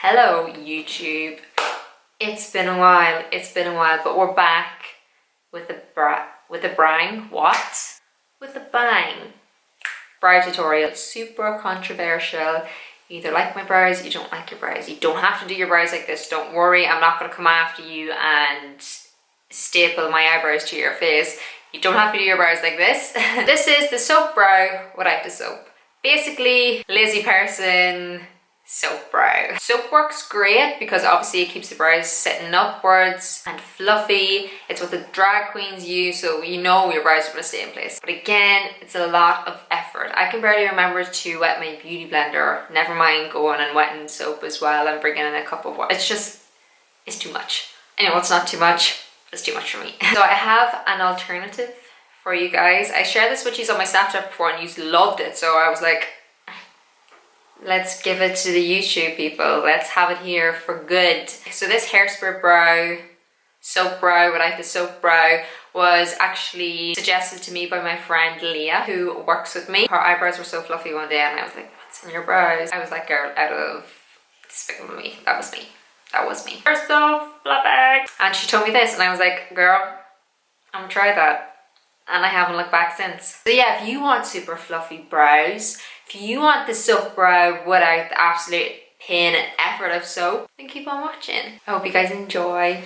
Hello YouTube. It's been a while, but we're back with a bang. What? With a bang. Brow tutorial. Super controversial. You either like my brows, you don't like your brows. You don't have to do your brows like this, don't worry. I'm not going to come after you and staple my eyebrows to your face. You don't have to do your brows like this. This is the soap brow without the soap. Basically, lazy person soap brow. Soap works great because obviously it keeps the brows sitting upwards and fluffy. It's what the drag queens use, so you know your brows are going to stay in place. But again, it's a lot of effort. I can barely remember to wet my beauty blender, never mind going and wetting soap as well and bringing in a cup of water. It's too much. I know it's not too much, but it's too much for me. So I have an alternative for you guys. I shared this with you on my Snapchat before and you loved it, so I was like, let's give it to the YouTube people. Let's have it here for good. So this hairspray brow, soap brow without the soap brow, was actually suggested to me by my friend Leah, who works with me. Her eyebrows were so fluffy one day and I was like, what's in your brows? I was like, girl, out of Despicable Me. That was me. That was me. They're so fluffy. And she told me this and I was like, girl, I'm gonna try that. And I haven't looked back since. So yeah, if you want super fluffy brows, if you want the soap brow without the absolute pain and effort of soap, then keep on watching. I hope you guys enjoy.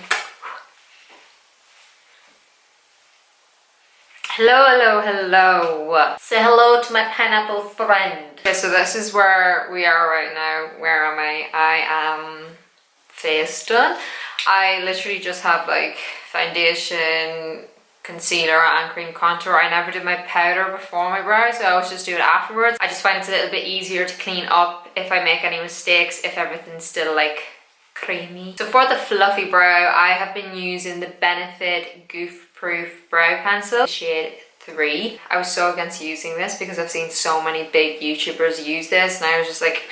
Hello, hello, hello. Say hello to my pineapple friend. Okay, so this is where we are right now. Where am I? I am face done. I literally just have like foundation, concealer and cream contour. I never did my powder before my brows, so I always just do it afterwards. I just find it's a little bit easier to clean up if I make any mistakes, if everything's still like creamy. So for the fluffy brow, I have been using the Benefit Goof Proof Brow Pencil, shade 3. I was so against using this because I've seen so many big YouTubers use this and I was just like,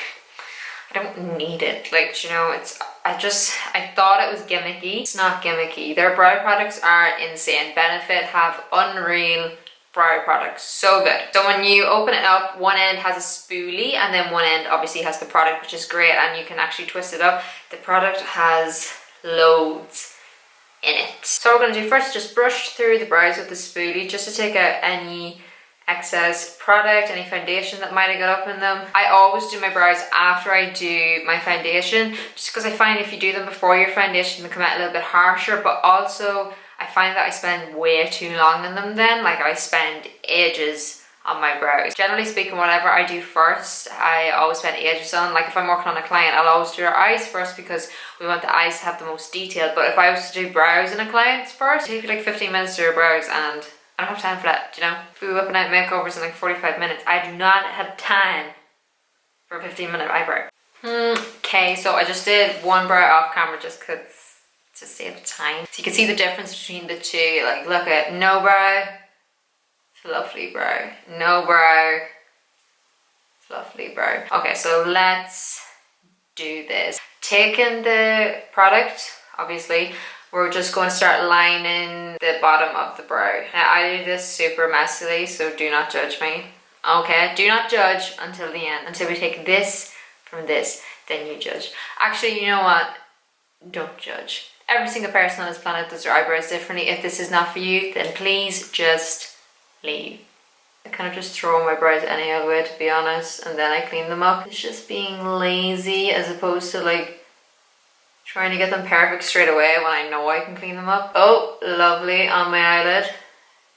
I don't need it. Like, you know, I thought it was gimmicky. It's not gimmicky. Their brow products are insane. Benefit have unreal brow products. So good. So when you open it up, one end has a spoolie and then one end obviously has the product, which is great, and you can actually twist it up. The product has loads in it. So what we're going to do first is just brush through the brows with the spoolie just to take out any excess product, any foundation that might have got up in them. I always do my brows after I do my foundation, just because I find if you do them before your foundation they come out a little bit harsher, but also I find that I spend way too long in them then. Like I spend ages on my brows. Generally speaking, whatever I do first, I always spend ages on. Like if I'm working on a client, I'll always do their eyes first because we want the eyes to have the most detail. But if I was to do brows in a client's first, it'd take like 15 minutes to do your brows and I don't have time for that, you know? We whipping out makeovers in like 45 minutes. I do not have time for a 15-minute eyebrow. Okay, so I just did one brow off camera just because to save time. So you can see the difference between the two. Like look at no brow, fluffy brow. No brow, fluffy brow. Okay, so let's do this. Taking the product, obviously, we're just going to start lining the bottom of the brow. Now I do this super messily, so do not judge me. Okay, do not judge until the end. Until we take this from this, then you judge. Actually, you know what? Don't judge. Every single person on this planet does their eyebrows differently. If this is not for you, then please just leave. I kind of just throw my brows any other way, to be honest, and then I clean them up. It's just being lazy as opposed to like trying to get them perfect straight away when I know I can clean them up. Oh, lovely on my eyelid.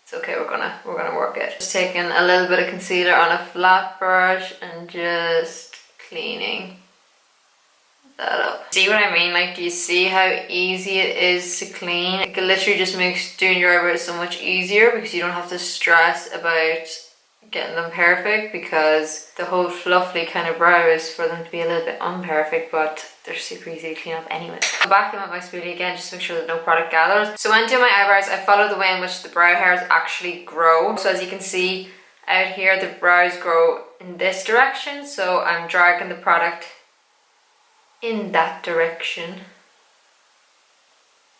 It's okay, we're gonna work it. Just taking a little bit of concealer on a flat brush and just cleaning that up. See what I mean? Like, do you see how easy it is to clean? Like, it literally just makes doing your eyebrows so much easier because you don't have to stress about getting them perfect, because the whole fluffy kind of brow is for them to be a little bit unperfect, but they're super easy to clean up anyway. I'll back them with my spoolie again just to make sure that no product gathers. So when doing my eyebrows, I follow the way in which the brow hairs actually grow. So as you can see out here, the brows grow in this direction, so I'm dragging the product in that direction.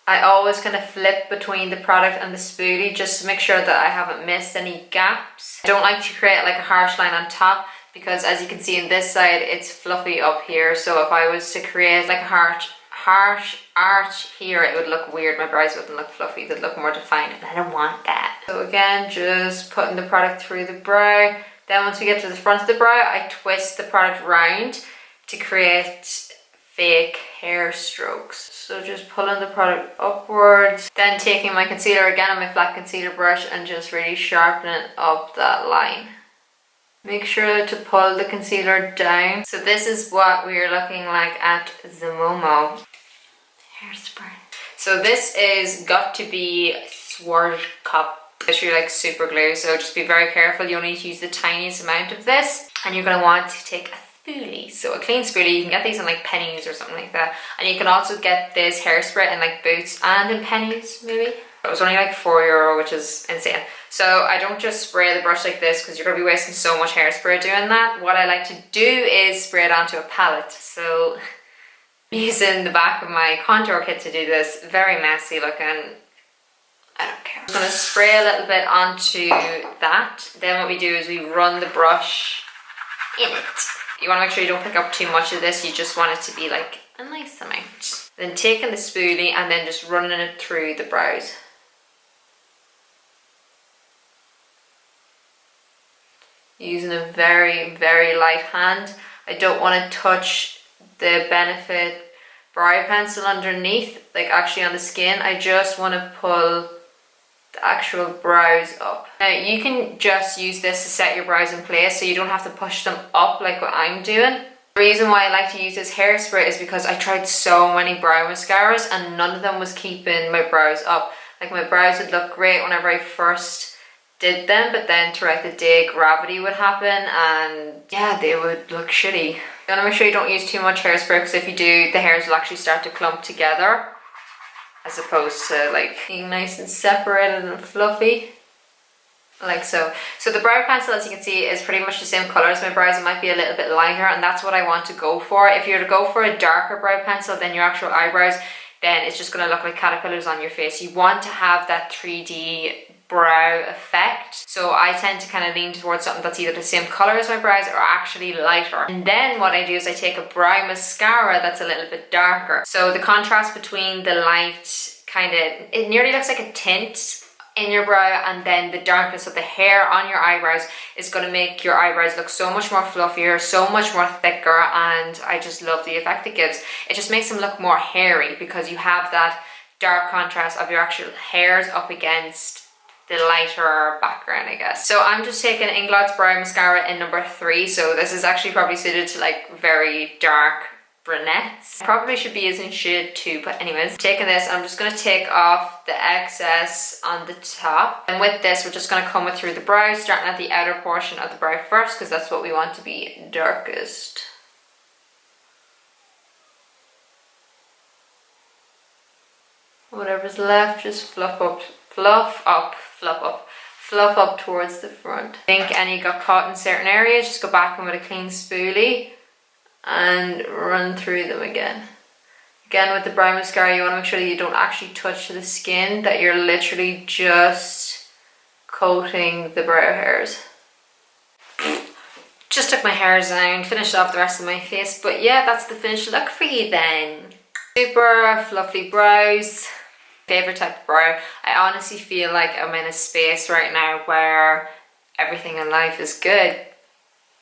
I always kind of flip between the product and the spoolie just to make sure that I haven't missed any gaps. I don't like to create like a harsh line on top because as you can see in this side, it's fluffy up here. So if I was to create like a harsh arch here, it would look weird. My brows wouldn't look fluffy, they'd look more defined, and I don't want that. So again, just putting the product through the brow. Then once we get to the front of the brow, I twist the product round to create fake hair strokes. So just pulling the product upwards, then taking my concealer again on my flat concealer brush and just really sharpening up that line. Make sure to pull the concealer down. So this is what we're looking like at the moment. Hairspray. So this is Got2Be Hairspray. It's really like super glue, so just be very careful. You only need to use the tiniest amount of this, and you're going to want to take a spoolie. So a clean spoolie, you can get these in like pennies or something like that, and you can also get this hairspray in like Boots and in pennies maybe. It was only like €4, which is insane. So I don't just spray the brush like this because you're going to be wasting so much hairspray doing that. What I like to do is spray it onto a palette. So I'm using the back of my contour kit to do this. Very messy looking. I don't care. I'm just going to spray a little bit onto that. Then what we do is we run the brush in it. You want to make sure you don't pick up too much of this. You just want it to be like a nice amount. Then taking the spoolie and then just running it through the brows. Using a very, very light hand. I don't want to touch the Benefit brow pencil underneath, like actually on the skin. I just want to pull the actual brows up. Now you can just use this to set your brows in place, so you don't have to push them up like what I'm doing. The reason why I like to use this hairspray is because I tried so many brow mascaras and none of them was keeping my brows up. Like my brows would look great whenever I first did them, but then throughout the day gravity would happen and yeah, they would look shitty. You want to make sure you don't use too much hairspray, because if you do, the hairs will actually start to clump together as opposed to like being nice and separated and fluffy like so. So the brow pencil, as you can see, is pretty much the same color as my brows. It might be a little bit lighter, and that's what I want to go for. If you're to go for a darker brow pencil than your actual eyebrows, then it's just going to look like caterpillars on your face. You want to have that 3D brow effect. So I tend to kind of lean towards something that's either the same color as my brows or actually lighter. And then what I do is I take a brow mascara that's a little bit darker. So the contrast between the light kind of, it nearly looks like a tint in your brow, and then the darkness of the hair on your eyebrows is going to make your eyebrows look so much more fluffier, so much more thicker, and I just love the effect it gives. It just makes them look more hairy because you have that dark contrast of your actual hairs up against the lighter background, I guess. So I'm just taking Inglot's brow mascara in number 3. So this is actually probably suited to like very dark brunettes. I probably should be using shade 2, but anyways, taking this, I'm just going to take off the excess on the top. And with this, we're just going to comb it through the brows, starting at the outer portion of the brow first, because that's what we want to be darkest. Whatever's left, just fluff up towards the front. I think any got caught in certain areas, just go back in with a clean spoolie and run through them again. Again, with the brow mascara, you want to make sure that you don't actually touch the skin, that you're literally just coating the brow hairs. Just took my hairs down, finished off the rest of my face, but yeah, that's the finished look for you then. Super fluffy brows. Favorite type of brow. I honestly feel like I'm in a space right now where everything in life is good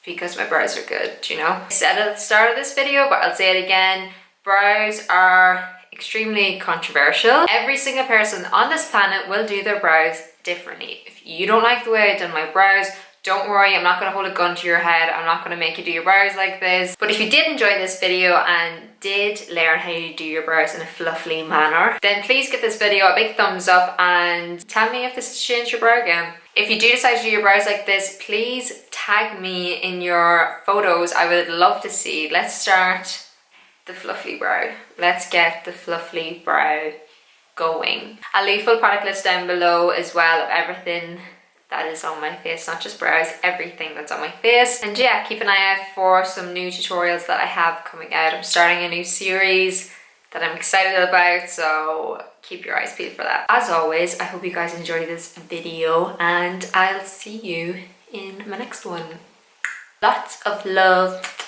because my brows are good, you know? I said it at the start of this video, but I'll say it again. Brows are extremely controversial. Every single person on this planet will do their brows differently. If you don't like the way I've done my brows, don't worry, I'm not going to hold a gun to your head. I'm not going to make you do your brows like this. But if you did enjoy this video and did learn how you do your brows in a fluffy manner, then please give this video a big thumbs up and tell me if this has changed your brow game. If you do decide to do your brows like this, please tag me in your photos. I would love to see. Let's start the fluffy brow. Let's get the fluffy brow going. I'll leave full product list down below as well of everything that is on my face, not just brows, everything that's on my face. And yeah, keep an eye out for some new tutorials that I have coming out. I'm starting a new series that I'm excited about, so keep your eyes peeled for that. As always, I hope you guys enjoyed this video and I'll see you in my next one. Lots of love.